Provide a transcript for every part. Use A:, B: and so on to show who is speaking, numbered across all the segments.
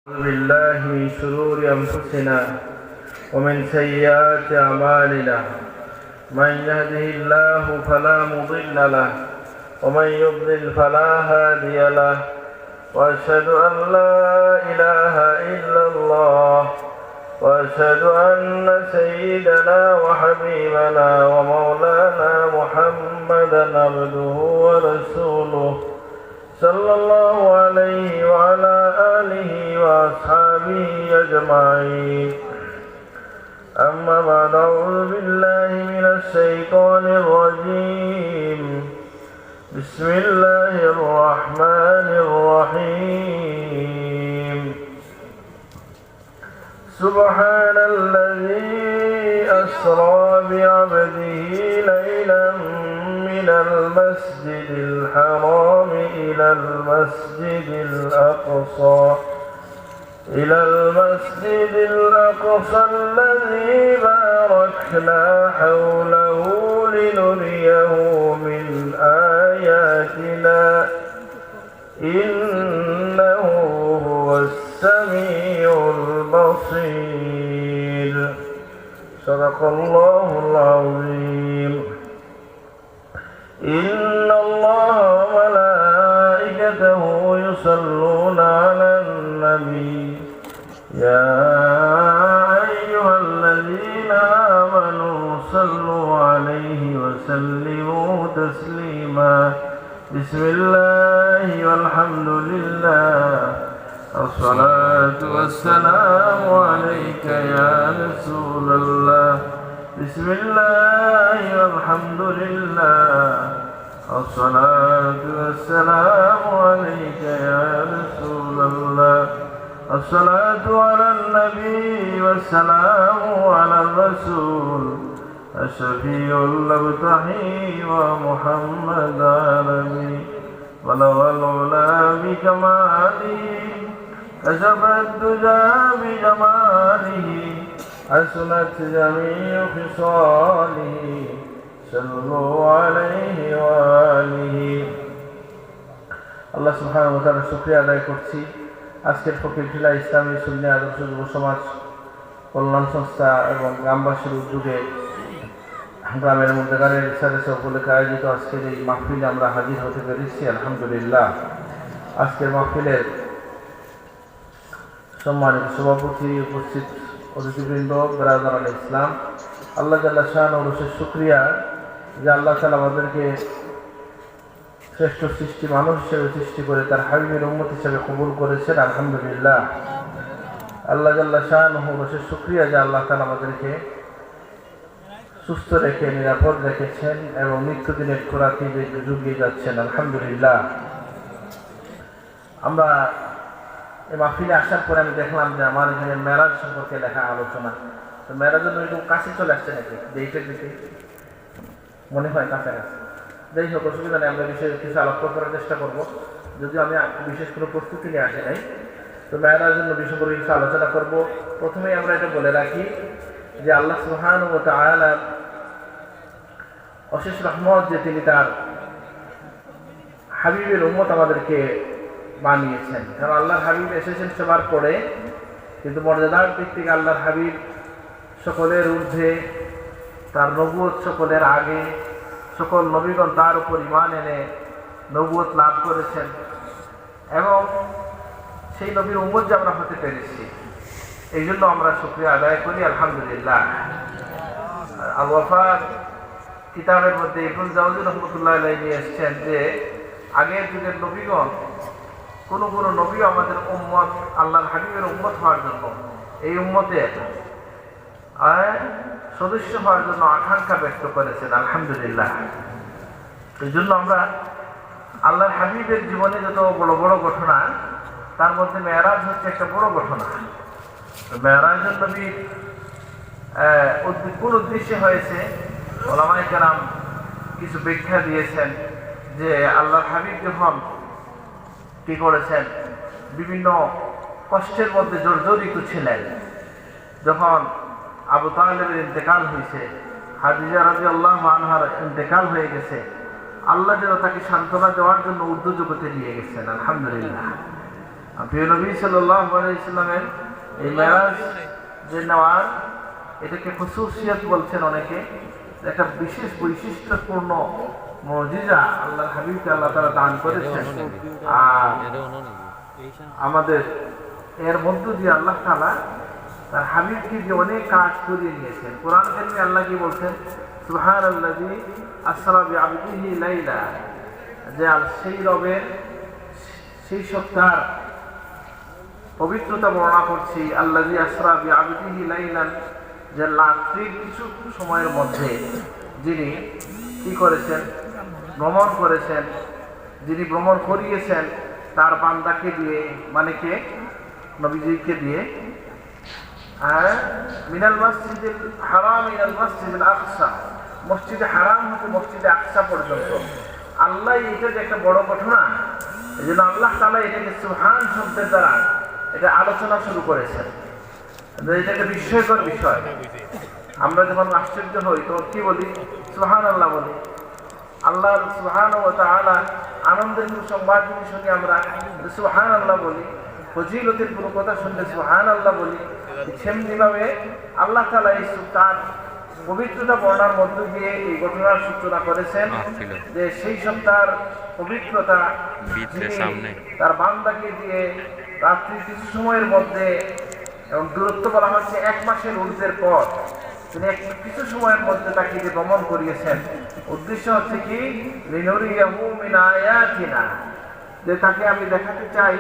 A: أعوذ بالله من شرور أنفسنا ومن سيئات أعمالنا من يهده الله فلا مضل له ومن يضلل فلا هادي له وأشهد أن لا إله إلا الله وأشهد أن سيدنا وحبيبنا ومولانا محمدا عبده ورسوله صلى الله عليه وعلى آله وأصحابه أجمعين. أما بعد، أعوذ بالله من الشيطان الرجيم. بسم الله الرحمن الرحيم. سبحان الذي أسرى بعبده ليلا من المسجد الحرام إلى المسجد الأقصى الذي باركنا حوله لنريه من آياتنا إنه هو السميع البصير. صدق الله العظيم. إن الله وملائكته يصلون على النبي يا أيها الذين آمنوا صلوا عليه وسلموا تسليما. بسم الله والحمد لله الصلاة والسلام عليك يا رسول الله. بسم الله والحمد لله الصلاة والسلام عليك يا رسول الله. الصلاة على النبي والسلام على الرسول الشفيع المبتحي ومحمد عالمي بلغ العلا بكماله كشف الدجى بجماله حسنت جميع خصاله صلوا عليه وآله. আল্লাহ সুবহানাহু ওয়া তাআলার শুকরিয়া আদায় করছি। আজকের ফকিরটিলা ইসলামী সুন্নি আদর্শ যুব সমাজ কল্যাণ সংস্থা এবং গ্রামবাসীর উদ্যোগে গ্রামের মধ্যেকারের সাথে উপলক্ষে আয়োজিত আজকের এই মাহফিলে আমরা হাজির হতে পেরেছি। আলহামদুলিল্লাহ। আজকের মাহফিলের সম্মানিত সভাপতি, উপস্থিত অতিথিবৃন্দ, বেরাদারান ইসলাম, আল্লাহ জাল্লা শাআনুহু শুকরিয়া যে আল্লাহ তাআলা আমাদেরকে শ্রেষ্ঠ সৃষ্টি মানুষ হিসেবে সৃষ্টি করে তার হাবিবের উম্মত হিসেবে কবুল করেছেন। আলহামদুলিল্লাহ। আল্লাহ জাল্লা শাআনুহু শুকরিয়া যে আল্লাহ তাআলা আমাদেরকে সুস্থ রেখে নিরাপদ রেখেছেন এবং নিত্যদিনের খোরাকি যুগিয়ে যাচ্ছেন। আলহামদুলিল্লাহ। আমরা এই মাহফিলে আসার পরে আমি দেখলাম যে আমার এখানে মেরাজ সম্পর্কে লেখা আলোচনা। তো মেরাজের একটু কাছে চলে আসছে নাকি এইটার দিকে মনে হয় কাছাকাছি। যাই হোক, অসুবিধা নেই, আমরা বিশেষ কিছু আলোক করার চেষ্টা করবো, যদিও আমি বিশেষ কোনো প্রস্তুতি নিয়ে আসি নাই। তো মেরাজের জন্য বিষয় করে কিছু আলোচনা করব। প্রথমেই আমরা এটা বলে রাখি যে আল্লাহ সুবহানাহু ওয়া তাআলার অশেষ রহমত যে তিনি তার হাবিবের উম্মত আমাদেরকে বানিয়েছেন। কারণ আল্লাহর হাবিব এসেছেন সবার পরে, কিন্তু মর্যাদার দিক থেকে আল্লাহর হাবিব সকলের ঊর্ধ্বে, তার নবুয়ত সকলের আগে, সকল নবীগণ তার উপর ঈমান এনে নবুয়ত লাভ করেছেন এবং সেই নবীর উম্মত যে আমরা হতে পেরেছি, এই জন্য আমরা শুকরিয়া আদায় করি। আলহামদুলিল্লাহ। আল ওয়াফার কিতাবের মধ্যে ইবনুল জাওজি রাহমাতুল্লাহ আলাইহি নিয়ে এসেছেন যে আগের যুগের নবীগণ কোন নবী আমাদের উম্মত আল্লাহর হাবিবের উম্মত হওয়ার জন্য, এই উম্মতের সদস্য হওয়ার জন্য আকাঙ্ক্ষা ব্যক্ত করেছেন। আলহামদুলিল্লাহ। এই জন্য আমরা আল্লাহর হাবিবের জীবনে যত বড় বড় ঘটনা, তার মধ্যে মেরাজ হচ্ছে একটা বড় ঘটনা। মেরাজের নবী কোন উদ্দেশ্যে হয়েছে, ওলামায়ে কেরাম কিছু ব্যাখ্যা দিয়েছেন যে আল্লাহর হাবিব যখন কি করেছেন, বিভিন্ন কষ্টের মধ্যে জর্জরিত ছিলেন, যখন আবু তালেবের ইন্তেকাল হয়েছে, খাদিজা রাদিয়াল্লাহু আনহার ইন্তেকাল হয়ে গেছে, আল্লাহ যেন তাকে সান্ত্বনা দেওয়ার জন্য উর্দু জগতে নিয়ে গেছেন। আলহামদুলিল্লাহ। প্রিয় নবী সাল্লাল্লাহু আলাইহি সাল্লামের এই মেরাজ যে নেওয়ার, এটাকে খুসুসিয়ত বলছেন অনেকে, একটা বিশেষ বৈশিষ্ট্যপূর্ণ মুজিজা আল্লাহর হাবিবকে আল্লাহ তাআলা দান করেছেন। আর আমাদের এর মধ্য দিয়ে আল্লাহ তাআলা তার হাবিবকে যে অনেক কাজ করিয়ে নিয়েছেন। কোরআন কারিমে আল্লাহ কি বলছেন? সুবহানাল্লাযী আসরা বিআবদিহি লাইলা, যে সেই রবের সেই সত্তার পবিত্রতা বর্ণনা করছি। আল্লাযী আসরা বিআবদিহি লাইলান, যে রাত্রির কিছু সময়ের মধ্যে যিনি কি করেছেন? ভ্রমণ করেছেন, যিনি ভ্রমণ করিয়েছেন তার বান্দাকে দিয়ে, মানে কে? নবীজিকে দিয়ে। মিনাল মসজিদিল হারাম ইলাল মসজিদিল আকসা, মসজিদে হারাম হতে মসজিদে আকসা পর্যন্ত। আল্লাহ এটা যে একটা বড় ঘটনা, এই জন্য আল্লাহ তাআলা এটাকে সুবহান শব্দের দ্বারা এটা আলোচনা শুরু করেছেন। এটা একটা বিস্ময়কর বিষয়। আমরা যখন আশ্চর্য হই তখন কি বলি? সুবহানাল্লাহ বলি। আল্লাহ সুবহানাহু ওয়া তাআলা আনন্দের সংবাদ যদি শুনি আমরা সুবহানাল্লাহ বলি, ফজিলতের কোনো কথা শুনলে সুবহানাল্লাহ বলি। সেমনিভাবে আল্লাহ তাআলা এই তার পবিত্রতা বর্ণনার মধ্য দিয়ে এই ঘটনার সূচনা করেছেন, যে সেই সত্তার পবিত্রতা তার বান্দাকে দিয়ে রাত্রি কিছু সময়ের মধ্যে, এবং দূরত্ব বলা হচ্ছে 1 মাসের ঊর্ধ্বের পথ, তিনি কিছু সময়ের মধ্যে তাকে যে ভ্রমণ করিয়েছেন। উদ্দেশ্য হচ্ছে কি? লিনুরিয়াহু মিন আয়াতিনা, যে তাকে আমি দেখাতে চাই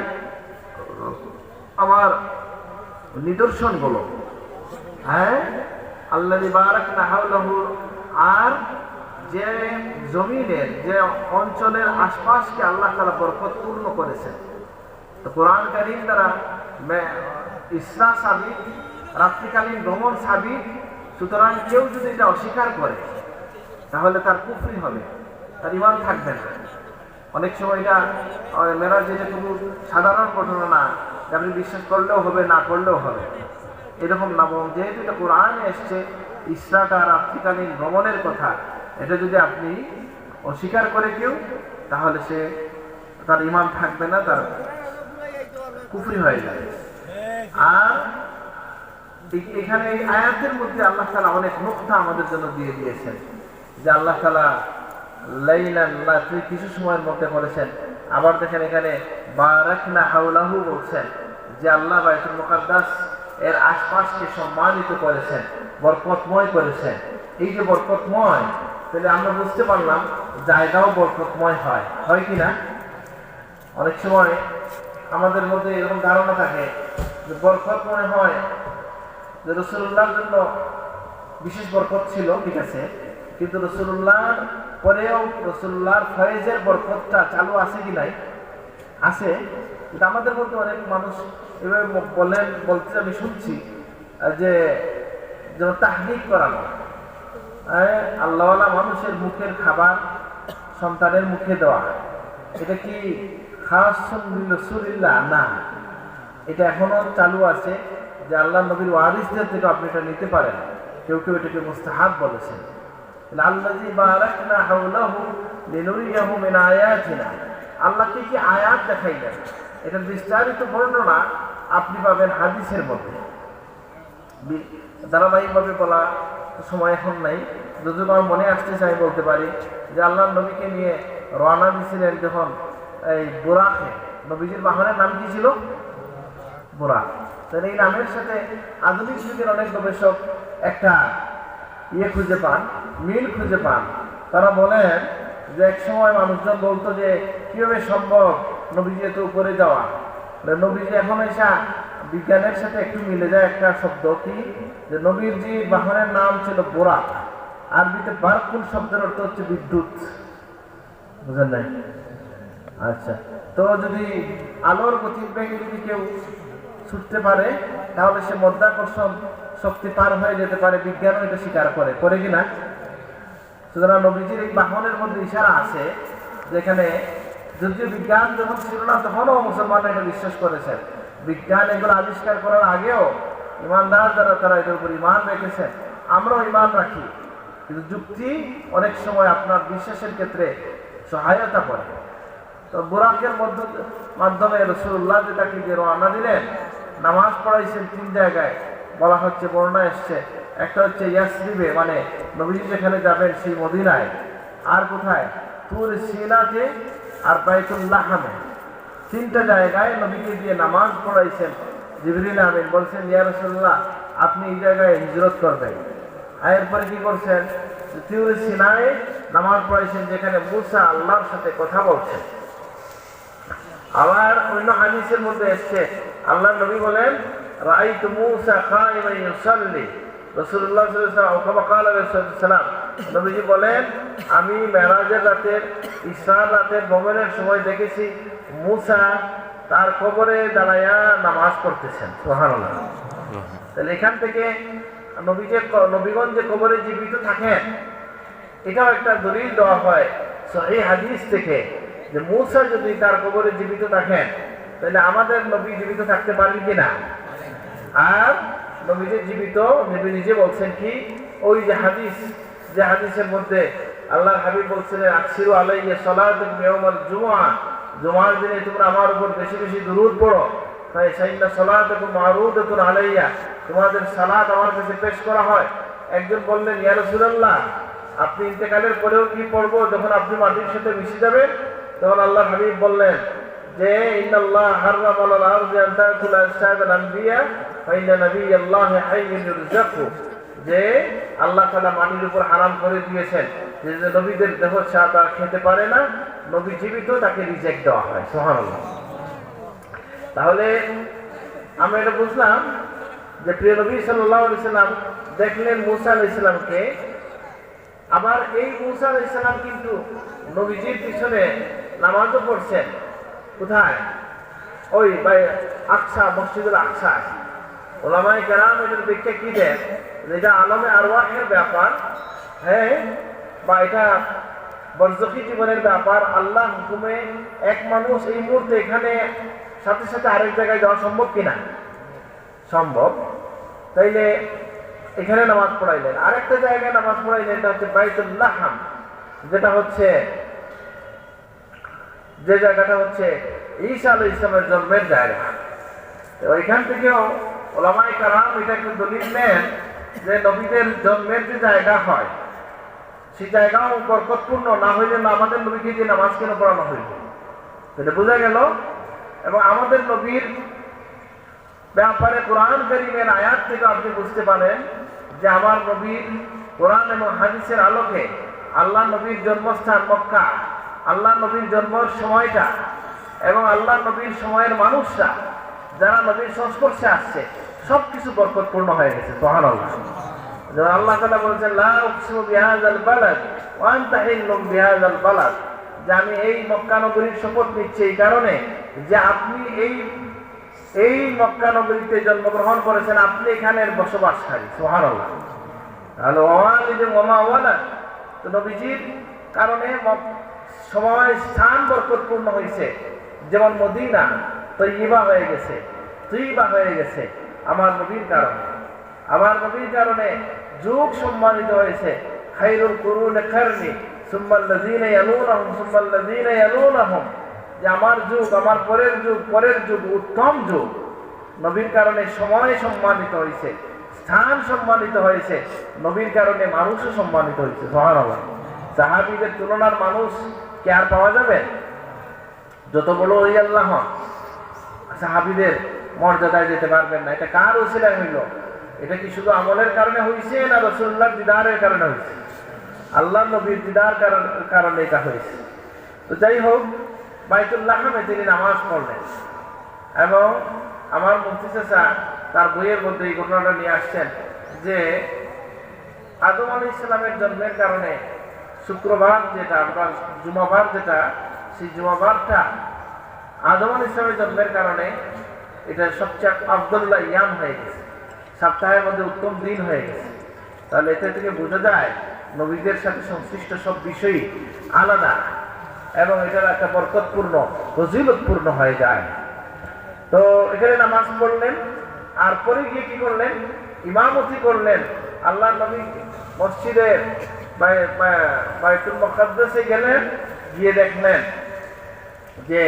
A: আমার নিদর্শনগুলো। হ্যাঁ, আল্লাযী বারাকনা হাওলাহু, আর যে জমিনের যে অঞ্চলের আশপাশকে আল্লাহ তাআলা বরকতপূর্ণ করেছেন। তো কোরআন কারীম দ্বারা ইসরা সাবিত, রাত্রিকালীন ভ্রমণ সাবিত। সুতরাং কেউ যদি এটা অস্বীকার করে তাহলে তার কুফরি হবে, তার ঈমান থাকবে না। অনেক সময় এটা মেরাজ যেটা কোনো সাধারণ ঘটনা না, আপনি বিশ্বাস করলেও হবে, না করলেও হবে, এরকম না। বরং যেহেতু এটা কোরআনে এসছে ইসরাটা রাত্রিকালীন ভ্রমণের কথা, এটা যদি আপনি অস্বীকার করে কেউ, তাহলে সে তার ঈমান থাকবে না, তার কুফরি হয়ে যাবে। আর এখানে এই আয়াতের মধ্যে আল্লাহ তাআলা অনেক নুকতা আমাদের জন্য দিয়ে দিয়েছেন, যে আল্লাহ তাআলা লাইলান, রাত্রি কিছু সময়ের মধ্যে করেছেন। আবার দেখেন এখানে বারাকনা হাওলাহু বলছেন, যে আল্লাহ বাইতুল মুকাদ্দাস এর আশপাশকে সম্মানিত করেছেন, বরকতময় করেছেন। এই যে বরকতময়, তাহলে আমরা বুঝতে পারলাম জায়গাও বরকতময় হয় কি না? অনেক সময় আমাদের মধ্যে এরকম ধারণা থাকে যে বরকত মনে হয় যে রাসূলুল্লাহর জন্য বিশেষ বরকত ছিল, ঠিক আছে, কিন্তু রাসূলুল্লাহর পরেও রাসূলুল্লাহর ফয়েজের বরকতটা চালু আছে কি নাই? আছে। কিন্তু আমাদের মধ্যে অনেক মানুষ এভাবে বলতে আমি শুনছি যে যেমন তাহনিক করানো, আল্লাহওয়ালা মানুষের মুখের খাবার সন্তানের মুখে দেওয়া, এটা কি খাস রাসূলুল্লাহ? না, এটা এখনো চালু আছে, যে আল্লাহ নবীর ওয়ারিসদের থেকে আপনি এটা নিতে পারেন। কেউ কেউ এটাকে মুস্তাহাব বলেছেন। আল্লাযী বারাকনা হাওলাহু লিনুরিয়াহু মিন আয়াতিনা, আল্লাহ কি আয়াত দেখাইলেন, এটার বিস্তারিত বর্ণনা আপনি পাবেন হাদিসের মধ্যে। ধারাবাহিকভাবে বলা সময় এখন নাই, যদি আমার মনে আসতে চাই বলতে পারি যে আল্লাহ নবীকে নিয়ে রওনা দিয়েছিলেন যখন এই বুরাকে, নবীজির বাহনের নাম কি ছিল? বুরাক। তাহলে এই নামের সাথে আধুনিক যুগের অনেক গবেষক একটা খুঁজে পান, মিল খুঁজে পান। তারা বলেন যে এক সময় মানুষজন বলতো যে কিভাবে সম্ভব নবীজি এত উপরে যাওয়া। নবীজি এখন এসা বিজ্ঞানের সাথে একটু মিলে যায় একটা শব্দ, কি যে নবীর যে বাহনের নাম ছিল বোরাক। আরবিতে বারকুল শব্দের অর্থ হচ্ছে বিদ্যুৎ, বুঝলেন নাই? আচ্ছা, তো যদি আলোর গতিবেগে যদি কেউ ছুটতে পারে তাহলে সে মধ্যাকর্ষণ শক্তি পার হয়ে যেতে পারে, বিজ্ঞানও এটা স্বীকার করে কিনা? সুতরাং নবীজির এই বাহনের মধ্যে ইশারা আছে, যেখানে যদিও বিজ্ঞান যখন ছিল না তখনও মুসলমানরা এটা বিশ্বাস করেছেন। বিজ্ঞান এগুলো আবিষ্কার করার আগেও ইমানদার যারা তারা এটার উপর ইমান রেখেছেন, আমরাও ইমান রাখি। কিন্তু যুক্তি অনেক সময় আপনার বিশ্বাসের ক্ষেত্রে সহায়তা করে। তো বুরাকের মাধ্যমে রাসূলুল্লাহ যে তাকে যে রওনা দিলেন, নামাজ পড়াইছেন 3 জায়গায়, বলা হচ্ছে বর্ণনা এসছে। একটা হচ্ছে ইয়াসরিবে, মানে নবীজি যেখানে যাবেন সেই মদিনায়, আর কোথায় তুর সিনাতে, আর বাইতুল লাহমে। 3টা জায়গায় নবীকে দিয়ে নামাজ পড়াইছেন। জিবরিল আমিন বলছেন, ইয়া রাসূলুল্লাহ আপনি এই জায়গায় হিজরত করবেন। এরপরে কি করছেন, তুর সিনায় নামাজ পড়াইছেন, যেখানে মুসা আল্লাহর সাথে কথা বলছেন। আবার অন্য হাদিসের মধ্যে এসছে, আল্লাহর নবী বলেন, রাআইতু মুসা কাইমান ইউসাল্লি। রাসূলুল্লাহ সাল্লাল্লাহু আলাইহি ওয়াসাল্লাম নবীজি বলেন, আমি মেরাজের রাতের, ইসরার রাতের ভ্রমণের সময় দেখেছি মুসা তার কবরে দাঁড়ায়া নামাজ পড়তেছেন। সুবহানাল্লাহ। তাহলে এখান থেকে নবীগণ যে কবরে জীবিত থাকেন, এটাও একটা দলিল দেওয়া হয় সহিহ হাদিস থেকে, যে মুসা যদি তার কবরে জীবিত থাকেন, তাহলে আমাদের নবী জীবিত থাকতে পারবেন কিনা। আর নবীজি জীবিত, নবী নিজে বলছেন কি, ওই যে হাদিস, যে হাদিসের মধ্যে আল্লাহর হাবিব বলছিলেন, আকসিরু আলাইয়া সালাতুম ইয়াউমাল জুমআ, জুমার দিনে তোমরা আমার উপর বেশি বেশি দুরূদ পড়ো। তাই সাইয়্যিদা সালাতুকুম মারুদাতুন আলাইয়া, তোমাদের সালাত আমার কাছে পেশ করা হয়। একজন বললেন, ইয়া রাসূলুল্লাহ আপনি ইন্তেকালের পরেও কি পড়বো, যখন আপনি মাটির সাথে মিশে যাবেন? তখন আল্লাহর হাবিব বললেন যে, ইন্নাল্লাহ হাররামা আলাল আরদি আন তাকুলা আজসাদাল আনবিয়া ওয়া ইন্না নাবিয়াল্লাহি হাইয়্যুন ইউরযাকু, যে আল্লাহ তাআলা মাটির উপর হারাম করে দিয়েছেন যে নবীদের দেহ তারা খেতে পারে না, নবী জীবিত তাকে রিজেক্ট দেওয়া হয়। সুবহানাল্লাহ। তাহলে আমরা এটা বুঝলাম যে প্রিয় নবী সাল্লাল্লাহু আলাইহি ওয়াসাল্লাম দেখলেন মুসা আলাইহিস সালামকে। আবার এই মুসা আলাইহিস সালাম কিন্তু নবীজির পিছনে নামাজও পড়ছেন। কোথায়? ওই আকসা, মসজিদুল আকসা। ওলামায়ে কেরাম এটার ব্যাখ্যা কি দেন, এটা আলমে আরওয়াহের ব্যাপার, হ্যাঁ, বা এটা বরজখী জীবনের ব্যাপার। আল্লাহ হুকুমে এক মানুষ এই মুহূর্তে এখানে সাথে সাথে আরেক জায়গায় যাওয়া সম্ভব কিনা? সম্ভব। তাইলে এখানে নামাজ পড়াইলেন, আরেকটা জায়গায় নামাজ পড়াইলেন, এটা হচ্ছে বাইতুল লাহম, যেটা হচ্ছে যে জায়গাটা হচ্ছে ঈসা আলাইহিস সালামের জন্মের জায়গা। ওইখান থেকেও ওলামায়ে কেরাম এটাকে দলিল নেন যে নবীদের জন্মের যে জায়গা হয়, সেই জায়গাও বরকতপূর্ণ, না হইলে না আমাদের নবীকে যে নামাজ কেন পড়ানো হইল, এটা বোঝা গেল। এবং আমাদের নবীর ব্যাপারে কোরআন কারীমের আয়াত থেকে আপনি বুঝতে পারেন যে আমার নবীর কোরআন এবং হাদিসের আলোকে আল্লাহ নবীর জন্মস্থান মক্কা, আল্লাহ নবীর জন্মের সময়টা এবং আল্লাহ নবীর সময়ের মানুষরা যারা নবীর সংস্পর্শে আসছে, সবকিছু বরকতপূর্ণ হয়ে গেছে। সুবহানাল্লাহ। যেমন আল্লাহ তাআলা বলেছেন, লা উকসিমু বিহাযাল বালাদ ওয়া আনতা হিল্লুম বিহাযাল বালাদ, যে আমি এই মক্কা নগরীর শপথ নিচ্ছি এই কারণে যে আপনি এই মক্কা নগরীতে জন্মগ্রহণ করেছেন, আপনি এখানের বসবাসকারী। সুবহানাল্লাহ। তাহলে ওয়ালিদ ওয়া মা ওয়ালাদ, তো নবীজির কারণে সময় স্থান বরকতপূর্ণ হয়েছে। যেমন মদিনা তৈয়বা হয়ে গেছে, তৈয়বা হয়ে গেছে আমার নবীর কারণে। আমার নবীর কারণে যুগ সম্মানিত হয়েছে। খায়রুল কুরুনি কারনি সুম্মাল্লাযীনা ইয়ালুনাহুম সুম্মাল্লাযীনা ইয়ালুনাহুম, যে আমার যুগ, আমার পরের যুগ উত্তম যুগ। নবীর কারণে সময় সম্মানিত হয়েছে, স্থান সম্মানিত হয়েছে, নবীর কারণে মানুষও সম্মানিত হয়েছে। সুবহানাল্লাহ। সাহাবীদের তুলনার মানুষ কে আর পাওয়া যাবে? যত বড় ওলি আল্লাহ হন, সাহাবীদের মর্যাদায় যেতে পারবেন না। এটা কার ওসিলায় হইল? এটা কি শুধু আমলের কারণে হয়েছে, না রাসূলুল্লাহর দিদারের কারণে হয়েছে? আল্লাহ নবীর দিদার কারণে এটা হয়েছে। তো যাই হোক, বাইতুল লাহমে তিনি নামাজ পড়লেন। এবং আমার মুফতি চাচা তার বইয়ের মধ্যে এই ঘটনাটা নিয়ে আসছেন যে আদম আলাইহিস সালামের জন্মের কারণে শুক্রবার, যেটা আমরা জুমাবার, যেটা সেই জুমাবারটা আদম আলাইহিস সালামের জন্মের কারণে এটা সবচেয়ে আফদলুল ইয়াম হয়ে গেছে, সপ্তাহের মধ্যে উত্তম দিন হয়ে গেছে। তাহলে এতে থেকে বোঝা যায় নবীদের সাথে সংশ্লিষ্ট সব বিষয়ই আলাদা এবং এটার একটা বরকতপূর্ণ, ফজিলতপূর্ণ হয়ে যায়। তো এখানে নামাজ পড়লেন, আর পরে গিয়ে কি করলেন? ইমামতি করলেন। আল্লাহ নবী মসজিদে বাইতুল মুকাদ্দাসে গেলেন, গিয়ে দেখলেন যে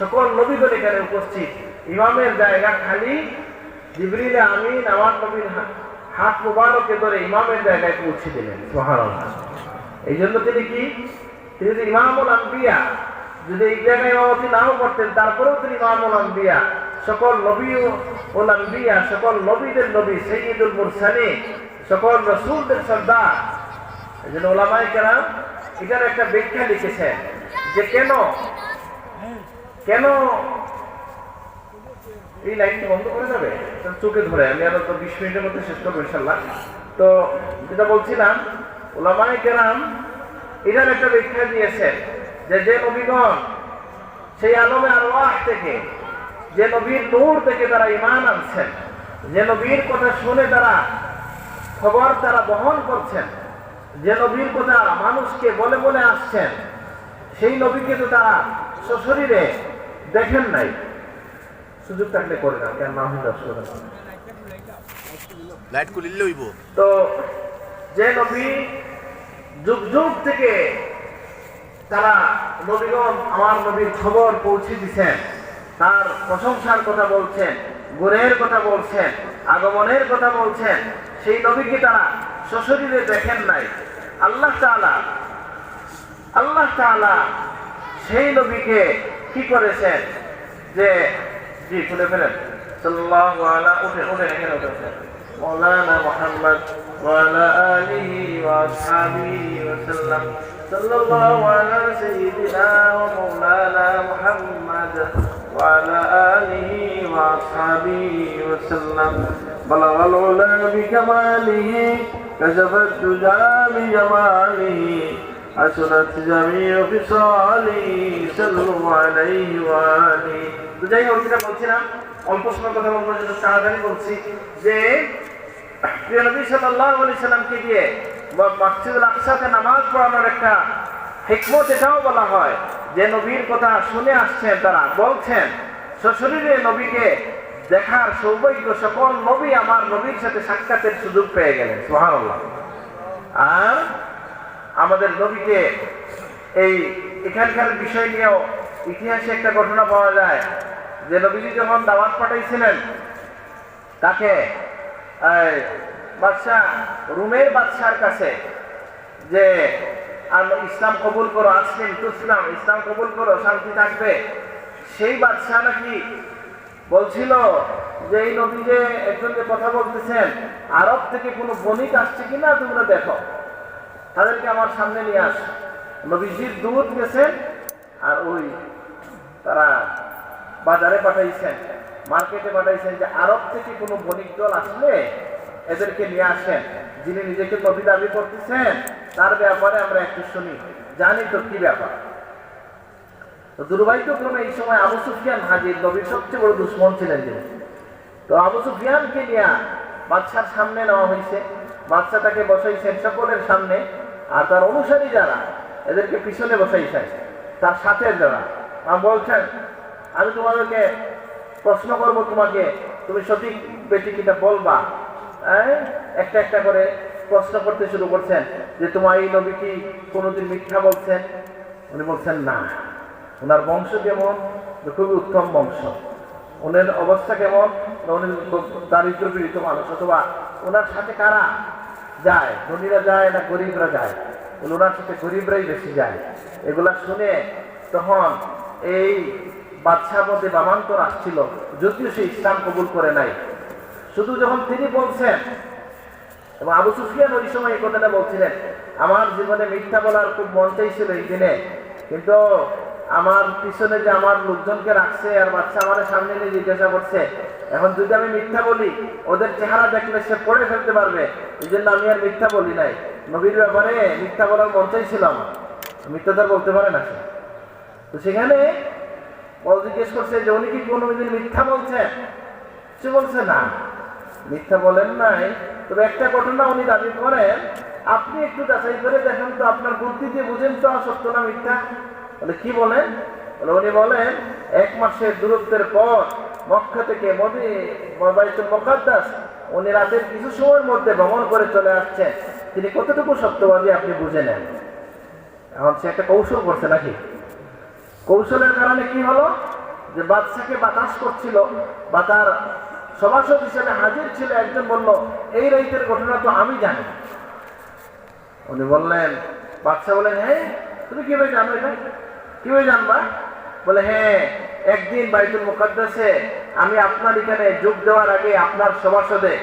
A: সকল নবীগণ এখানে উপস্থিত, ইমামের জায়গা খালি, জিবরিল আমিন আমার নবীর হাত মুবারকে ধরে ইমামের জায়গায় পৌঁছে দিলেন। সুবহানাল্লাহ। এই জন্য তিনি যদি ইমামুল আম্বিয়া, যদি এই জায়গায় ইমামতি নাও করতেন, তারপরেও তিনি ইমামুল আম্বিয়া, সকল নবী ও আম্বিয়া, সকল নবীদের নবী, সাইয়্যিদুল মুরসালিন, সকল রাসূলদের সর্দার। এই জন্য উলামায়ে কেরাম এটার একটা ব্যাখ্যা লিখেছেন যে কেন এই লাইনটি বন্ধ করে যাবে চোখে ধরে। আমি আরো তো 20 মিনিটের মধ্যে শেষ করবো ইনশাআল্লাহ। তো যেটা বলছিলাম, উলামায়ে কেরাম এটার একটা ব্যাখ্যা দিয়েছেন যে নবীগণ সেই আলমে আরওয়াহ থেকে, যে নবীর নূর থেকে তারা ঈমান আনছেন, যে নবীর কথা শুনে তারা খবর তারা বহন করছেন, যে নবীর কথা মানুষকে বলে বলে আসছেন, সেই নবীকে তো তারা সশরীরে দেখেন নাই। সুযোগ থাকলে করে না, কেন না হইলে লাইট খুলিলে হইব। তো যে নবী যুগ যুগ থেকে তারা নবীগণ আমার নবীর খবর পৌঁছে দিচ্ছেন, তার প্রশংসার কথা বলছেন, গুণের কথা বলছেন, আগমনের কথা বলছেন, সেই নবীকে তারা সশরীরে দেখেন নাই। আল্লাহ তাআলা সেই নবীকে কি করেছেন যে জি খুলে ফেলেন সাল্লাল্লাহু আলাইহি এখানে উঠেছেন মাওলানা মুহাম্মদ ওয়া আলা আলিহি ওয়া আসহাবিহি ওয়া সাল্লাম সাল্লাল্লাহু আলা সাইয়্যিদিনা ওয়া মাওলানা মুহাম্মদ ওয়া আলা আলিহি ওয়া আসহাবিহি ওয়া সাল্লাম বালাগাল উলা বিকামালিহি কাশাফাত দুজা বিজামালিহি হাসনাত জামিউ ফিসালিহি সাল্লাল্লাহু আলাইহি ওয়া আলিহি। তো যাই হোক, যেটা বলছিলাম, অল্প সময় কথা বলবো, যেটা তাড়াতাড়ি বলছি, যে প্রিয় নবী সাল্লাল্লাহু আলাইহি সাল্লামকে দিয়ে মসজিদুল আকসাতে নামাজ পড়ানোর একটা হিকমত এটাও বলা হয় যে নবীর কথা শুনে আসছেন, তারা বলছেন সশরীরে নবীকে দেখার সৌভাগ্য সকল নবী আমার নবীর সাথে সাক্ষাতের সুযোগ পেয়ে গেলেন। সুবহানাল্লাহ। আর আমাদের নবীকে এই এখানকার বিষয় নিয়েও ইতিহাসে একটা ঘটনা পাওয়া যায় যে নবীজি যখন দাওয়াত পাঠাইছিলেন, তাকে বাদশাহ রুমের বাদশার কাছে যে ইসলাম কবুল করো, আসলিম তুসলাম, ইসলাম কবুল করো শান্তি থাকবে, সেই বাদশাহ নাকি বলছিল যে এই নবী যে একজনকে কথা বলতেছেন, আরব থেকে কোনো বণিক আসছে কিনা তোমরা দেখো, তাদেরকে আমার সামনে নিয়ে আস। নবীজির দূত গেছেন, আর ওই তারা বাজারে পাঠাইছেন, মার্কেটে পাঠাইছেন যে আরব থেকে কোনো বণিক দল আসলে এদেরকে নিয়ে আসেন, যিনি নিজেকে নবী দাবি করতেছেন তার ব্যাপারে আমরা একটু শুনি, জানি তো কি ব্যাপার। তো দুর্ভাগ্যক্রমে এই সময় আবু সুফিয়ান হাজির, নবীর সবচেয়ে বড় দুশমন ছিলেন যিনি। তো আবু সুফিয়ানকে নিয়ে বাদশার সামনে নেওয়া হয়েছে, বাদশা তাকে বসাইছেন সকলের সামনে, আর তার অনুসারী যারা এদেরকে পিছনে বসাইছেন, তার সাথে যারা বলছেন আমি তোমাদেরকে প্রশ্ন করবো, তোমাকে তুমি সঠিক বেটি কিটা বলবা। একটা একটা করে প্রশ্ন করতে শুরু করছেন যে তোমার এই নবী কি কোনোদিন মিথ্যা বলছেন? উনি বলছেন না। ওনার বংশ কেমন? খুবই উত্তম বংশ। ওনার অবস্থা কেমন? উনি দারিদ্র পীড়িত মানুষ, অথবা ওনার সাথে কারা যায়, ধনীরা যায় না গরিবরা যায়? ওনার সাথে গরিবরাই বেশি যায়। এগুলা শুনে তখন এই বাদশার মধ্যে বামান্তর আসছিল, যদিও সে ইসলাম কবুল করে নাই। শুধু যখন তিনি বলছেন, এবং আবু সুফিয়ান ওই সময় এই কথাটা বলছিলেন, আমার জীবনে মিথ্যা বলার খুব মন চাইছিল এই দিনে, কিন্তু আমার পিছনে যে আমার লোকজনকে রাখছে আর বাচ্চা আমার সামনে নিয়ে জিজ্ঞাসা করছে, এখন যদি আমি মিথ্যা বলি ওদের চেহারা দেখলে সে পড়ে ফেলতে পারবে, এই জন্য আমি আর মিথ্যা বলি নাই। নবীর ব্যাপারে মিথ্যা বলার মন চাইছিল আমার, মিথ্যা তো বলতে পারে না সে। তো সেখানে জিজ্ঞেস করছে যে উনি কি কোনোদিন মিথ্যা বলছেন? সে বলছে না, মিথ্যা বলেন নাই, তবে একটা ঘটনা উনি দাবি করেন, আপনি একটু যাচাই করে দেখেন তো, আপনার বুদ্ধি দিয়ে বুঝেন তো সত্য না মিথ্যা। বলে কি বলেন? বলে উনি বলেন 1 মাসের দূরত্বের পর মক্কা থেকে বাইতুল মুকাদ্দাস উনি রাতের কিছু সময়ের মধ্যে ভ্রমণ করে চলে আসছেন, তিনি কতটুকু সত্যবাদী আপনি বুঝে নেন। এখন সে একটা কৌশল করছে নাকি? কৌশলের কারণে কি হলো, যে বাদশাকে বাতাস করছিল বা তার সভাসদ হিসেবে হাজির ছিল একজন, বলল এই রাইতের ঘটনা তো আমি জানি। উনি বললেন, বাদশা বলেন, হ্যাঁ তুমি কিভাবে জানো এটা, কিভাবে জানবা? বলে হ্যাঁ, একদিন বাইতুল মুকাদ্দাসে আমি আপনার এখানে যোগ দেওয়ার আগে, আপনার সভাসদে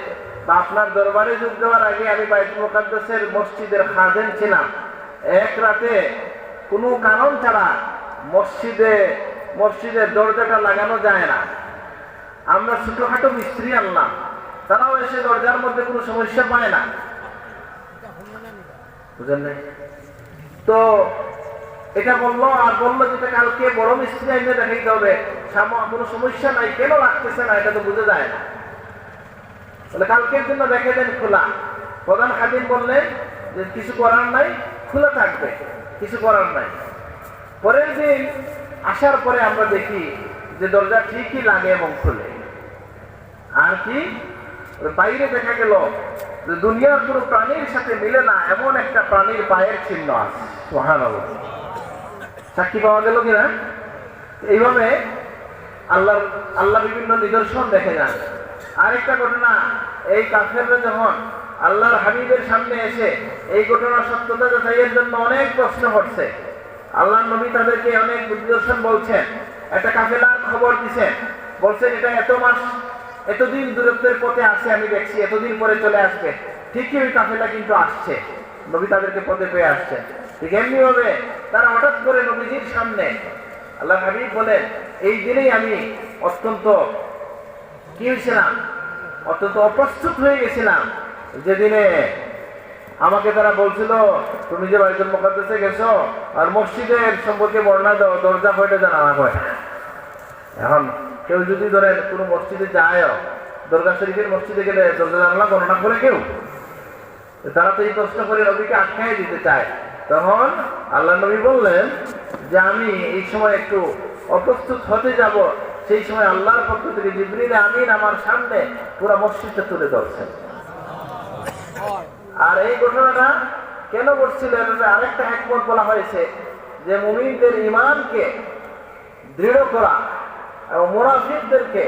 A: বা আপনার দরবারে যোগ দেওয়ার আগে আমি বাইতুল মুকাদ্দাসের মসজিদের খাদেম ছিলাম। এক রাতে কোনো কারণ ছাড়া মসজিদের দরজাটা লাগানো যায় না, আমরা ছোটখাটো মিস্ত্রি আনলাম, তারাও এসে দরজার মধ্যে কোনো সমস্যা পায় না, বুঝলেন? তো এটা বললো, আর বললো যেটা কালকে বড় মিস্ত্রি আইনে দেখাইতে হবে, কোনো সমস্যা নাই, কেন লাগতেছে না এটা তো বুঝে যায় না, বলে কালকের জন্য দেখে দেন খোলা। প্রধান খাদিম বললেন যে কিছু করার নাই, খোলা থাকবে, কিছু করার নাই। পরের দিন আসার পরে আমরা দেখি যে দরজা ঠিকই লাগে এবং খুলে। আর কি বাইরে দেখা গেল যে দুনিয়ার কোনো প্রাণীর সাথে মিলে না এমন একটা প্রাণীর পায়ের চিহ্ন আছে। সুবহানাল্লাহ, সাক্ষী পাওয়া গেল কিনা? এইভাবে আল্লাহ বিভিন্ন নিদর্শন দেখে যান। আরেকটা ঘটনা, এই কাফেররা যখন আল্লাহর হাবিবের সামনে এসে এই ঘটনার সত্যতা যাচাইয়ের জন্য অনেক প্রশ্ন করছে, আল্লাহর নবী তাদেরকে অনেক নিদর্শন বলছেন। একটা কাফেলার খবর দিচ্ছেন, বলছেন এটা এতদিন দূরত্বের পথে আসে, আমি দেখছি এতদিন পরে চলে আসবে। ঠিকই ওই কাফেলা কিন্তু আসছে, নবী তাদেরকে পথে পেয়ে আসছেন। ঠিক এমনি ভাবে তারা হঠাৎ করে নবীজির সামনে, আল্লাহ হাবিব বলেন এই দিনেই আমি অত্যন্ত অপ্রস্তুত হয়ে গেছিলাম, যেদিনে আমাকে তারা বলছিল তুমি যে বাইতুল মুকাদ্দাসে গেছো আর মসজিদের সম্পর্কে বর্ণনা দাও, দরজা কয়টা জানা কয়। এখন কেউ যদি ধরেন কোনো মসজিদে যায়, দরগা শরীফের মসজিদে গেলে দরজা জানালা গণনা করে কেউ, তারা তো এই প্রশ্ন করে নবীকে আটকাই দিতে চায়। তখন আল্লাহ নবী বললেন যে আমি এই সময় একটু অপ্রস্তুত হতে যাব, সেই সময় আল্লাহর পক্ষ থেকে জিবরিল আমিন আমার সামনে পুরো মসজিদটা তুলে ধরছেন। আর এই ঘটনাটা কেন ঘটছিল, আরেকটা হিকমত বলা হয়েছে যে মুমিনদের ঈমানকে দৃঢ় করা এবং মুনাফিকদেরকে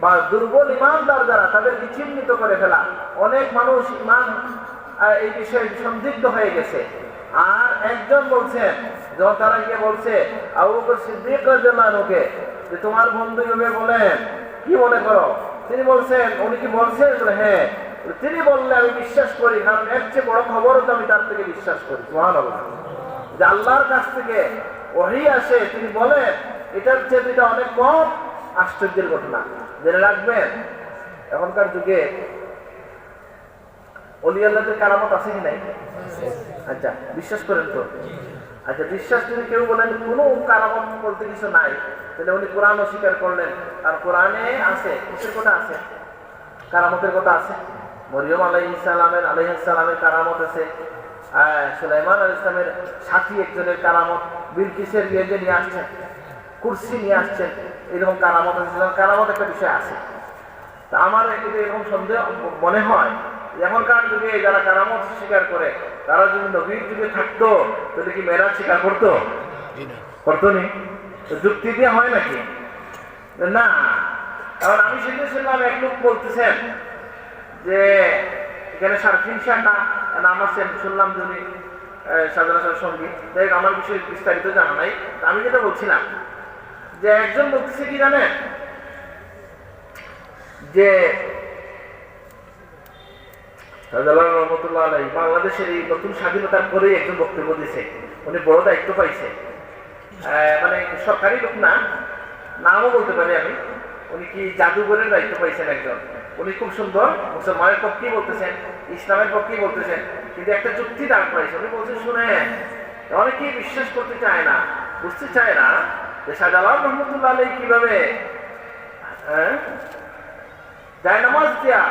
A: বা দুর্বল ঈমানদার যারা তাদেরকে চিহ্নিত করে ফেলা। অনেক মানুষ ঈমান এই বিষয়ে সন্দিগ্ধ হয়ে গেছে। আর একজন বলছেন, যখন তারা গিয়ে বলছে আবু বকর সিদ্দিক রাদিয়াল্লাহু আনহুকে যে তোমার বন্ধু এভাবে বলেন, কি মনে করো? তিনি বলছেন, উনি কি বলছেন? হ্যাঁ। তিনি বললে আমি বিশ্বাস করি, কারণ এর চেয়ে বড় খবরও তো আমি তার থেকে বিশ্বাস করি। সুবহানাল্লাহ, যে আল্লাহর কাছ থেকে ওহী আসে, তিনি বলেন এটার চেয়ে এটা অনেক কম আশ্চর্যের ঘটনা। জেনে রাখবেন, এখনকার যুগে ওলি আল্লাহদের কারামত আছে কি নাই? আচ্ছা, বিশ্বাস করেন তো? আচ্ছা, বিশ্বাস যদি কেউ বলেন কোনো কারামত বলতে কিছু নাই, তাহলে উনি কোরআন অস্বীকার করলেন। আর কোরআনে আছে, কিসের কথা আছে? কারামতের কথা আছে। মরিয়ম আলাইহিস সালামের কারামত আছে, সুলাইমান আলাইহিস সালামের সাথী একজনের কারামত, বিলকিসের যে নিয়ে আসছেন, কুরসি নিয়ে আসছেন, এরকম কারামত আছে। কারামত একটা বিষয় আছে। তা আমার এরকম সন্দেহ মনে হয়, এখনকার যুগে যারা কারামত স্বীকার করে, তারা যদি নবীর যুগে থাকতো তাহলে কি মেরাজ স্বীকার করতো? করতো নি? যুক্তি দিয়ে হয় নাকি? না। কারণ আমি সেদিন শুনলাম এক লোক বলতেছেন যে এখানে 3:30 নাম আছেন, শুনলাম যে উনি সাধারণ সঙ্গী। দেখ, আমার বিষয়ে বিস্তারিত জানা নাই। আমি যেটা বলছিলাম যে একজন বলতেছে কি জানেন, যে বাংলাদেশের এই নতুন স্বাধীনতার পরেই একজন বক্তব্য দিয়েছে, উনি বড় দায়িত্ব পাইছে, মানে সরকারি লোক না, নামও বলতে পারি আমি। উনি কি জাদুঘরের দায়িত্ব পাইছেন একজন। উনি খুব সুন্দর মুসলমানের পক্ষেই বলতেছেন, ইসলামের পক্ষেই বলতেছেন, কিন্তু একটা যুক্তি দাঁড় করাইছে। উনি বলছেন, শুনে অনেকেই বিশ্বাস করতে চায় না, বুঝতে চায় না যে শাহজালাল রহমতুল্লাহ আলাইহি কিভাবে জায়নামাজ দিয়া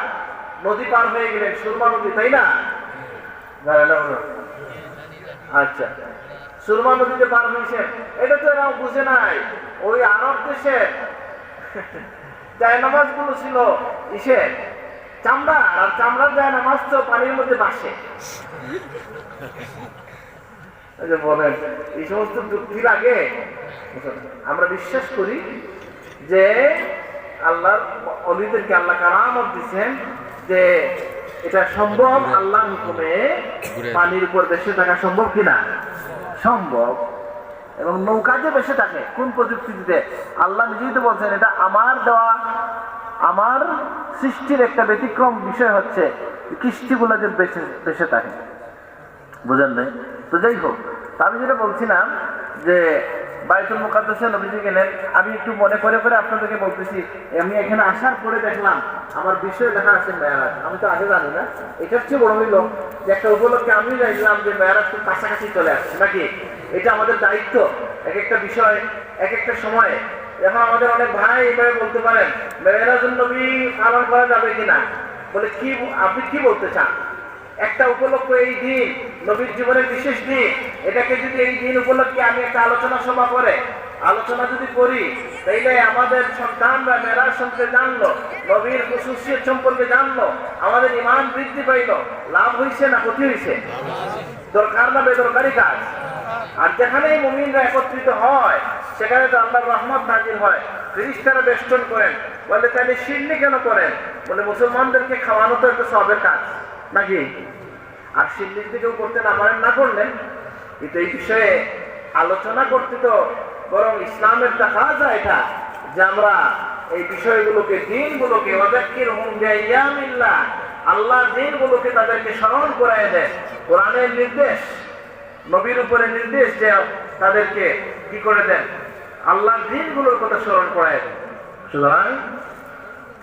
A: নদী পার হয়ে গেলেন, সুরমা নদী, তাই না? আচ্ছা, সুরমা নদীতে পার হয়েছেন, এটা তো এরাও বুঝে নাই। ওই আরব দেশে জায়নামাজ গুলো ছিল ইসের চামড়া, আর চামড়ার জায়নামাজ তো পানির মধ্যে বাসে। বলেন এই সমস্ত যুক্তি লাগে? আমরা বিশ্বাস করি যে আল্লাহর ওলিদেরকে আল্লাহ কারামত দিচ্ছেন যে এটা সম্ভব, আল্লাহর হুকুমে পানির উপর বেশি থাকা সম্ভব কিনা? সম্ভব। এবং নৌকা যে বেশি থাকে কোন প্রযুক্তি দিতে? আল্লাহ নিজেই তো বলছেন এটা আমার দেওয়া, আমার সৃষ্টির একটা ব্যতিক্রম বিষয় হচ্ছে কিস্তিগুলো যে বেশি থাকে। বুঝেন নাই? তো যাই হোক, আমি যেটা বলছিলাম যে বাইতুল মুকাদ্দাসে নবীজি গেলেন, আমি একটু মনে করে করে আপনাদেরকে বলতেছি। আমি এখানে আসার পরে দেখলাম আমার বিষয় লেখা আছে মেয়ারাজ। আমি তো আগে জানি না। এটার চেয়ে বড় হইল যে একটা উপলক্ষে আমি জানলাম যে মেয়ারাজ খুব কাছাকাছি চলে আসছে নাকি। এটা আমাদের দায়িত্ব। এক একটা বিষয় এক একটা সময়ে, এখন আমাদের অনেক ভাই এইভাবে বলতে পারেন মেয়ারাজুন নবী পালন করা যাবে কিনা, বলে কি আপনি কি বলতে চান? একটা উপলক্ষ এই দিন, নবীর জীবনের বিশেষ দিন, এটাকে যদি এই দিন উপলক্ষে আমি একটা আলোচনা সভা করে আলোচনা যদি করি, তাইলে আমাদের সন্তানরা মেরাজ সম্পর্কে জানলো, নবীর খুশুসিয়ত সম্পর্কে জানলো, আমাদের ঈমান বৃদ্ধি পাইল, লাভ হইছে না ক্ষতি হইছে? দরকার না বেদরকারি কাজ? আর যেখানেই মুমিনরা একত্রিত হয় সেখানে তো আল্লাহর রহমত নাজিল হয়, ফেরেশতারা বেষ্টন করেন। বলে তাহলে শিরনি কেন করেন? বলে মুসলমানদেরকে খাওয়ানো তো একটা সবের কাজ নাকি। আর শিরনির দিকেও করতে না পারেন, না করলেন। কিন্তু এই বিষয়ে আলোচনা করতে তো বরং ইসলামের তাকাজা এটা যে আমরা এই বিষয়গুলোকে, দিনগুলোকে আল্লাহ দিনগুলোকে তাদেরকে স্মরণ করায় দেয়। কোরআনের নির্দেশ, নবীর উপরে নির্দেশ যে তাদেরকে কি করে দেন? আল্লাহর দিনগুলোর কথা স্মরণ করায় দেন। সুতরাং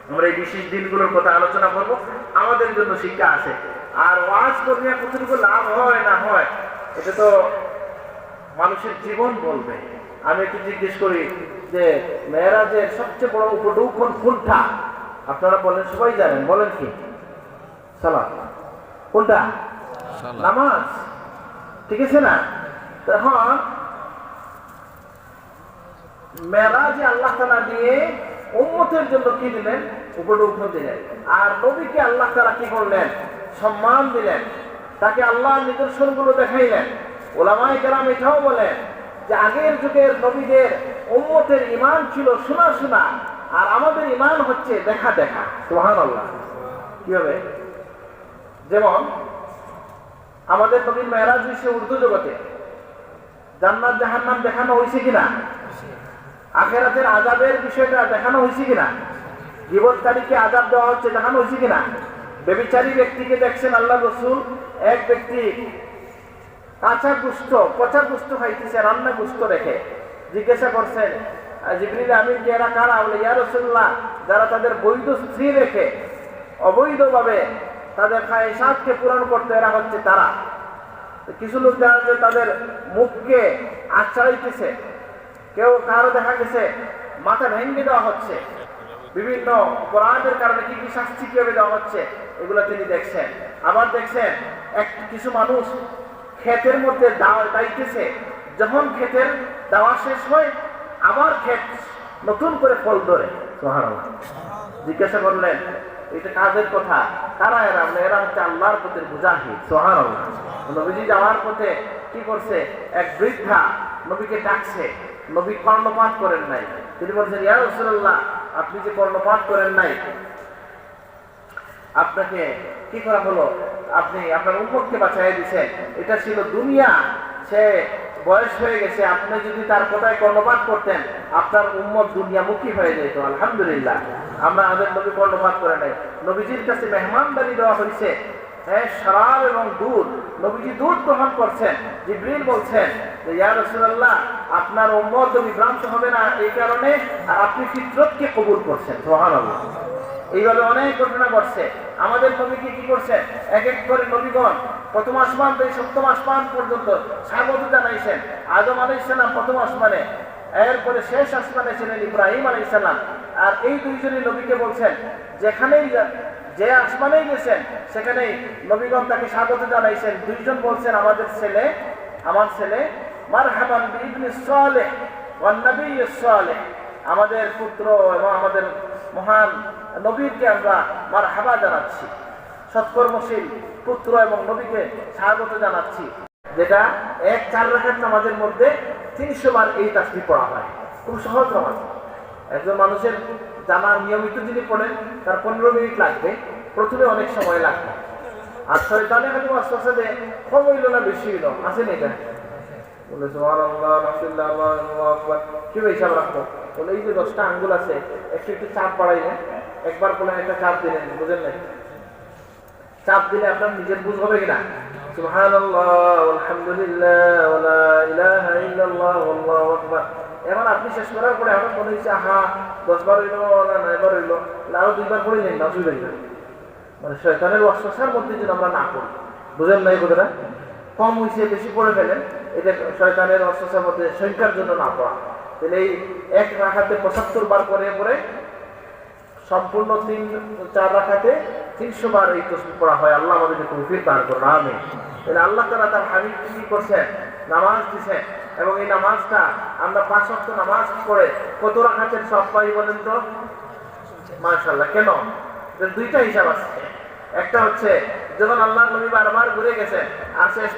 A: আমরা এই বিশেষ দিনগুলোর কথা আলোচনা করব, আমাদের জন্য শিক্ষা আছে। আর ওয়াজ করলে কতটুকু লাভ হয় না হয় এটা তো মানুষের জীবন বলবে। আমি একটু জিজ্ঞেস করি যে মেরাজের সবচেয়ে বড় উপঢৌকন কোনটা? আপনারা বলেন, সবাই জানেন, বলেন কি? সালাত। কোনটা? নামাজ। ঠিক আছে না? তখন মেরাজে আল্লাহ তাআলা দিয়ে উম্মতের জন্য কি দিলেন? উপঢৌকন দিলেন। আর নবীকে আল্লাহ তাআলা কি করলেন? সম্মান দিলেন। তাকে আল্লাহ নিদর্শনগুলো দেখাইলেন। ওলামায়ে কেরাম এটাও বলেন যে আগের যুগের নবীদের উম্মতের ঈমান ছিল শোনা শোনা, আর আমাদের ঈমান হচ্ছে দেখা দেখা। সুবহানাল্লাহ। কি হবে? যেমন আমাদের নবীর মেরাজ হয়েছে উর্দু জগতে, জান্নাত জাহান্নাম দেখানো হয়েছে কিনা? আখিরাতের আযাবের বিষয়টা দেখানো হয়েছে কিনা? গীবতকারীকে আযাব দেওয়া হচ্ছে দেখানো হয়েছে কিনা? ব্যভিচারী ব্যক্তিকে দেখছেন আল্লাহ রাসূল, এক ব্যক্তি কাঁচা গোশত, পচা গোশত খাইতেছে রান্না গোশত রেখে। জিজ্ঞাসা করছেন জিবরিল আমিন কে, এরা কারা? বলে ইয়া রাসূলুল্লাহ, যারা তাদের বৈধ স্ত্রী রেখে অবৈধভাবে তাদের খায়সাতকে পূরণ করতে, এরা হচ্ছে তারা। কিছু লোক দেখা যাচ্ছে তাদের মুখকে আশ্রয়িতেছে, কেউ কারো দেখা গেছে মাথা ভেঙে দেওয়া হচ্ছে, বিভিন্ন অপরাধের কারণে কি কি শাস্তি কিভাবে দেওয়া হচ্ছে এগুলো তিনি দেখছেন। আবার দেখছেন কিছু মানুষ ক্ষেতের মধ্যে দাইতেছে, যখন ক্ষেতের দাওয়া শেষ হয় আবার ক্ষেত নতুন করে ফল ধরে। সুবহানাল্লাহ। জিজ্ঞাসা করলেন এটা কাজের কথা, কারা এরা? এরা হচ্ছে আল্লাহর পথের মুজাহিদ। সুবহানাল্লাহ। নবীজি যাওয়ার পথে কি করছে? এক বৃদ্ধা নবীকে ডাকছে, নবী কর্ণপাত করেন নাই। তিনি বলছেন ইয়া রাসূলুল্লাহ, আপনি যে কর্ণপাত করেন নাই, আপনাকে কি করা হলো? আপনি আপনার উম্মতকে বাঁচাই দিয়েছেন। এটা ছিল দুনিয়া, সে বয়স হয়ে গেছে, আপনি যদি তার কথায় কর্ণপাত করতেন আপনার উম্মত দুনিয়ামুখী হয়ে যেত। আলহামদুলিল্লাহ, আমরা আমাদের নবী কর্ণপাত করে নাই। নবীজির কাছে মেহমানদারি দেওয়া হয়েছে, হ্যাঁ, শরাব এবং দুধ। নবীজি দুধ গ্রহণ করছেন। জিবরিল বলছেন যে ইয়া রাসূলুল্লাহ, আপনার উম্মত বিভ্রান্ত হবে না এই কারণে, আর আপনি ফিতরতকে কবুল করছেন। সুবহানাল্লাহ। এইভাবে অনেক ঘটনা ঘটছে। আমাদের নবীকে কি করছেন? এক এক করে নবীগণ প্রথম আসমান থেকে সপ্তম আসমান পর্যন্ত স্বাগত জানাইছেন। আদম আলাইহিস সালাম প্রথম আসমানে, এরপরে শেষ আসমানে ছিলেন ইব্রাহিম আলাইহিস সালাম। আর এই দুইজনই নবীকে বলছেন যেখানেই যে আসমানেই গেছেন সেখানেই নবীগণ তাকে স্বাগত জানাইছেন। দুইজন বলছেন আমার ছেলে মারহাবান বিইবনি সালেহ ওয়ান নবিয়্যিস সালেহ, আমাদের পুত্র এবং আমাদের মহান নবীকে আমরা মারহাবা জানাচ্ছি, সৎকর্মশীল পুত্র এবং নবীকে স্বাগত জানাচ্ছি। যেটা 4 রাকাত নামাজের মধ্যে 300 বার এই তাসবিহ পড়া হয়। খুব সহজ নামাজ। একজন মানুষের জানা নিয়মিত যদি পড়েন তার 15 মিনিট লাগবে, প্রথমে অনেক সময় লাগবে। আর শয়তানে খালি ওয়াসওয়াসা দেয়, কম হইল না বেশি হইল, আছে না এটা? বলে সুবহানাল্লাহ, আলহামদুলিল্লাহ, আল্লাহু আকবার, কি হিসাব রাখবো? বলে এই যে 10টা আঙ্গুল আছে, একটু একটু চাপ বাড়াইলেন, একবার বলে একটা চাপ দিলেন, বুঝেন নাই? চাপ দিলে আপনার নিজের বুঝ হবে কিনা? সুবহানাল্লাহ, আলহামদুলিল্লাহ, ওয়ালা ইলাহা ইল্লাল্লাহ, আল্লাহু আকবার। এখন আপনি শেষ করার পরে এখন মনে হচ্ছে আহা 10 বার হইল না 9 বার হইল, আরো 2 বার পড়ে নেই, না বুঝবেন না। মানে শয়তানের ওয়াসওয়াসার মধ্যে যদি আমরা না করি, বুঝেন নাই কথাটা? কম হয়েছে বেশি পড়ে ফেলেন, এটা শয়তানের ওয়াসওয়াসার মধ্যে সংখ্যার জন্য না পড়া। তাহলে এই 1 রাকাতে 75 বার করে পরে সম্পূর্ণ 4 রাকাতে 300 বার এই তাসবিহ পড়া হয়। আল্লাহ আমাদেরকে তৌফিক দান করুন, আমিন। তাহলে আল্লাহ তাআলা তার হাবিব কি করছেন? নামাজ দিয়েছেন, এবং এই নামাজটা আমরা 5 ওয়াক্ত নামাজ পড়ে কত রাকাতের সওয়াব পাই বলেন তো? মাশাআল্লাহ। কেন? এর দুইটা হিসাব আছে। একটা হচ্ছে যখন আল্লাহর নবী বারবার ঘুরে গেছেন আর শেষ